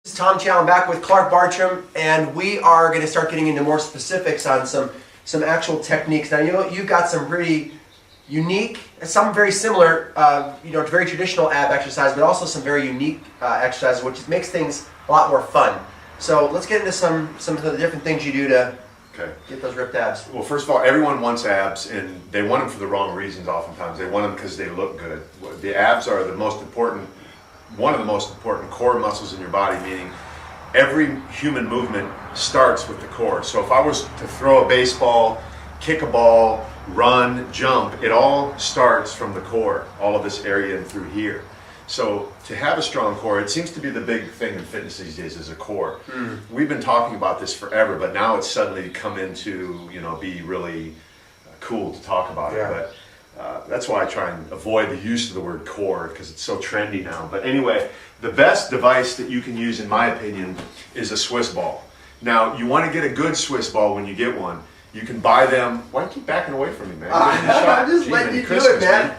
This is Tom Challan back with Clark Bartram, and we are going to start getting into more specifics on some actual techniques. Now, you've got some pretty unique, some very similar, to very traditional ab exercise, but also some very unique exercises, which makes things a lot more fun. So let's get into some of the different things you do to get those ripped abs. Well, first of all, everyone wants abs, and they want them for the wrong reasons oftentimes. They want them because they look good. The abs are one of the most important core muscles in your body, meaning every human movement starts with the core. So if I was to throw a baseball, kick a ball, run, jump, it all starts from the core, all of this area and through here. So to have a strong core, it seems to be the big thing in fitness these days is a core. We've been talking about this forever, but now it's suddenly come into, be really cool to talk about it. But that's why I try and avoid the use of the word core, because it's so trendy now. But anyway, the best device that you can use, in my opinion, is a Swiss ball. Now, you want to get a good Swiss ball when you get one. You can buy them. Why do you keep backing away from me, man? I'm just letting you do it, man.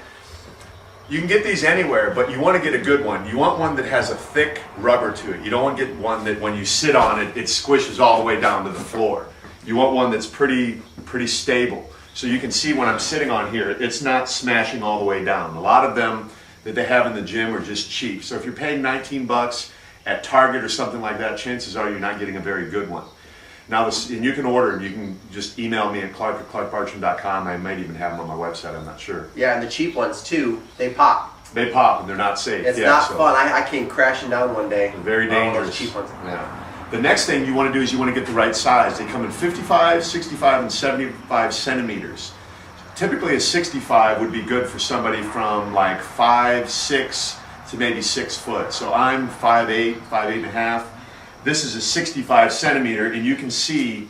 You can get these anywhere, but you want to get a good one. You want one that has a thick rubber to it. You don't want to get one that when you sit on it, it squishes all the way down to the floor. You want one that's pretty stable. So you can see when I'm sitting on here, it's not smashing all the way down. A lot of them that they have in the gym are just cheap. So if you're paying 19 bucks at Target or something like that, chances are you're not getting a very good one. Now, and you can order, and you can just email me at clark@clarkbartram.com. I might even have them on my website, I'm not sure. Yeah, and the cheap ones too, they pop. They pop, and they're not safe. It's not fun. I came crashing down one day. Very dangerous. Those cheap ones. Yeah. The next thing you want to do is you want to get the right size. They come in 55, 65, and 75 centimeters. Typically a 65 would be good for somebody from like 5'6" to maybe 6 foot. So I'm 5'8", 5'8.5". This is a 65 centimeter, and you can see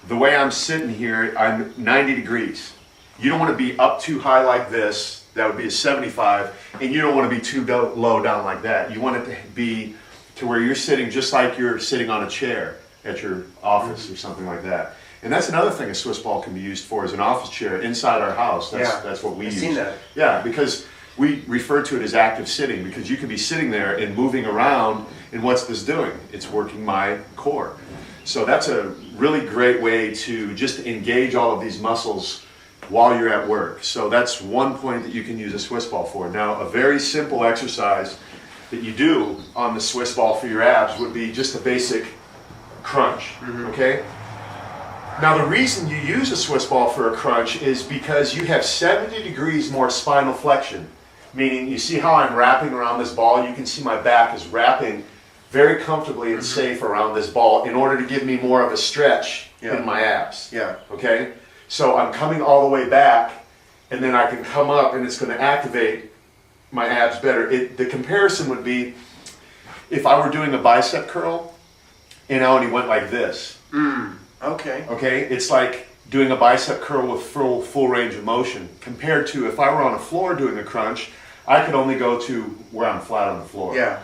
the way I'm sitting here, I'm 90 degrees. You don't want to be up too high like this. That would be a 75, and you don't want to be too low down like that. You want it to be to where you're sitting just like you're sitting on a chair at your office or something like that. And that's another thing a Swiss ball can be used for, is an office chair inside our house. That's what we use. I've seen that. Yeah, because we refer to it as active sitting, because you can be sitting there and moving around, and what's this doing? It's working my core. So that's a really great way to just engage all of these muscles while you're at work. So that's one point that you can use a Swiss ball for. Now, a very simple exercise that you do on the Swiss ball for your abs would be just a basic crunch, okay? Now, the reason you use a Swiss ball for a crunch is because you have 70 degrees more spinal flexion, meaning you see how I'm wrapping around this ball? You can see my back is wrapping very comfortably and safe around this ball in order to give me more of a stretch in my abs, okay? So I'm coming all the way back, and then I can come up, and it's going to activate my abs better. The comparison would be if I were doing a bicep curl, and I only went like this. Okay, it's like doing a bicep curl with full range of motion, compared to if I were on a floor doing a crunch, I could only go to where I'm flat on the floor. Yeah.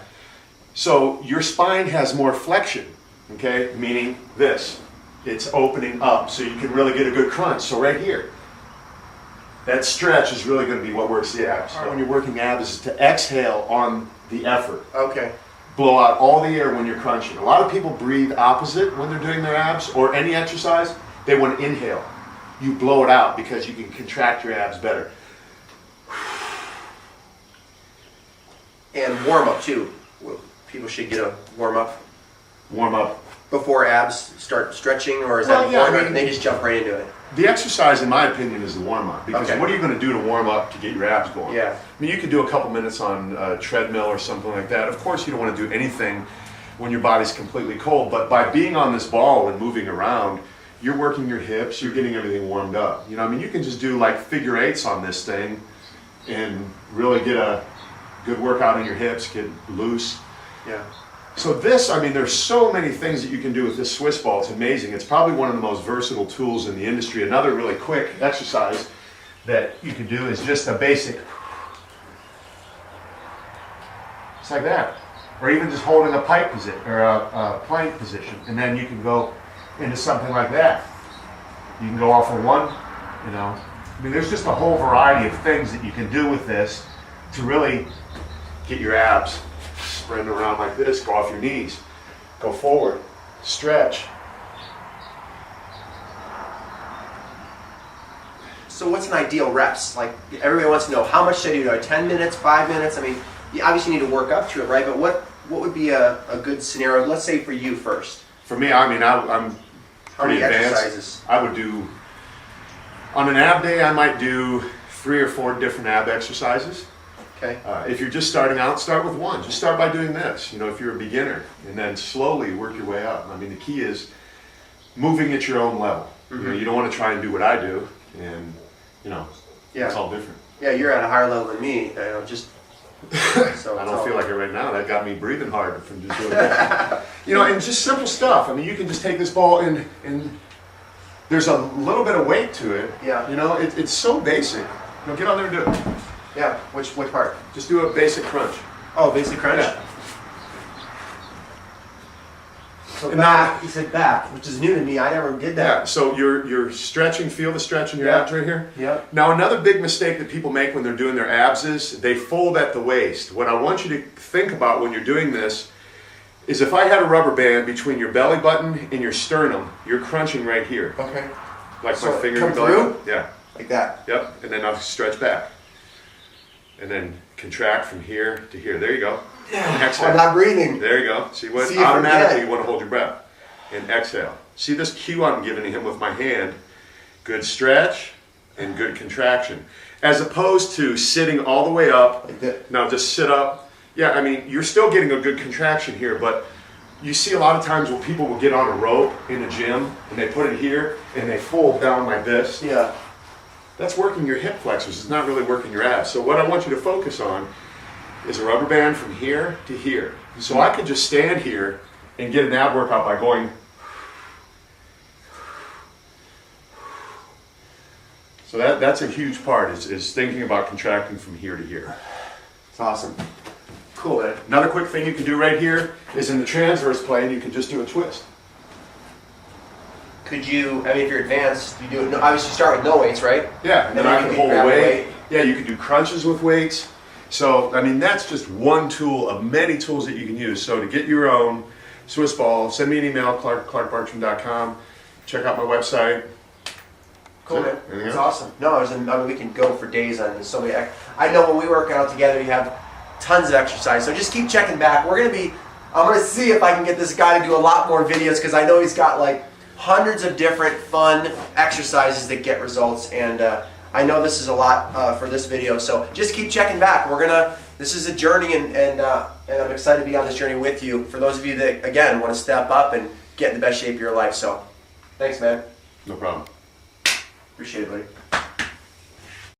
So your spine has more flexion, okay, meaning this. It's opening up so you can really get a good crunch. So right here, that stretch is really going to be what works the abs. When you're working abs is to exhale on the effort. Okay. Blow out all the air when you're crunching. A lot of people breathe opposite when they're doing their abs or any exercise. They want to inhale. You blow it out because you can contract your abs better. And warm up too. People should get a warm up. Warm up. Before abs start stretching, or is that before they just jump right into it? The exercise, in my opinion, is the warm-up. Because what are you going to do to warm up to get your abs going? Yeah. I mean, you could do a couple minutes on a treadmill or something like that. Of course, you don't want to do anything when your body's completely cold. But by being on this ball and moving around, you're working your hips, you're getting everything warmed up. I mean, you can just do like figure eights on this thing and really get a good workout in your hips, get loose. Yeah. So this, I mean, there's so many things that you can do with this Swiss ball. It's amazing. It's probably one of the most versatile tools in the industry. Another really quick exercise that you can do is just a basic, just like that. Or even just holding a pipe position, or a plank position. And then you can go into something like that. You can go off of one, I mean, there's just a whole variety of things that you can do with this to really get your abs spreading around like this, go off your knees. Go forward, stretch. So what's an ideal reps? Like everybody wants to know, how much should I do? 10 minutes, 5 minutes? I mean, you obviously need to work up to it, right? But what would be a good scenario? Let's say for you first. For me, I mean, I'm How many pretty advanced. exercises? I would do, on an ab day, I might do 3 or 4 different ab exercises. Okay. If you're just starting out, start with one. Just start by doing this, if you're a beginner, and then slowly work your way up. I mean, the key is moving at your own level. Mm-hmm. You don't want to try and do what I do, and it's all different. Yeah, you're at a higher level than me. Just so I don't feel like it right now. That got me breathing hard from just doing that. And just simple stuff. I mean, you can just take this ball and there's a little bit of weight to it. Yeah. It's so basic. Get on there and do it. Yeah. Which part? Just do a basic crunch. Oh, basic crunch. Yeah. So And back. now- You said back, which is new to me. I never did Yeah, that. so you're stretching, feel the stretch in your Yeah. abs right here? Yeah. Now another big mistake that people make when they're doing their abs is they fold at the waist. What I want you to think about when you're doing this is if I had a rubber band between your belly button and your sternum, you're crunching right here. Okay. Like So my finger come in your belly through? button. Yeah, Like that. yep, and then I'll stretch back. And then contract from here to here. There you go. And exhale. I'm not breathing. There you go. See what? See, you Automatically forget. you want to hold your breath. And exhale. See this cue I'm giving him with my hand? Good stretch and good contraction. As opposed to sitting all the way up. Like that. Now just sit up. Yeah, I mean, you're still getting a good contraction here, but you see a lot of times when people will get on a rope in the gym and they put it here and they fold down like this. Yeah. That's working your hip flexors. It's not really working your abs. So what I want you to focus on is a rubber band from here to here. So I could just stand here and get an ab workout by going. So that's a huge part, is thinking about contracting from here to here. It's awesome. Cool, man. Another quick thing you can do right here is in the transverse plane, you can just do a twist. Could you, if you're advanced, you do it, obviously you start with no weights, right? Yeah, and then I can hold grab a a weight. Yeah, you can do crunches with weights. So, that's just one tool of many tools that you can use. So to get your own Swiss ball, send me an email, clark@bartram.com. Check out my website. Cool, man. Anything It's else? awesome. No, we can go for days on this. So many. I know when we work out together, you have tons of exercise. So just keep checking back. I'm gonna see if I can get this guy to do a lot more videos because I know he's got like hundreds of different fun exercises that get results, and I know this is a lot for this video. So just keep checking back. This is a journey, and I'm excited to be on this journey with you. For those of you that again want to step up and get in the best shape of your life. So, thanks, man. No problem. Appreciate it, buddy.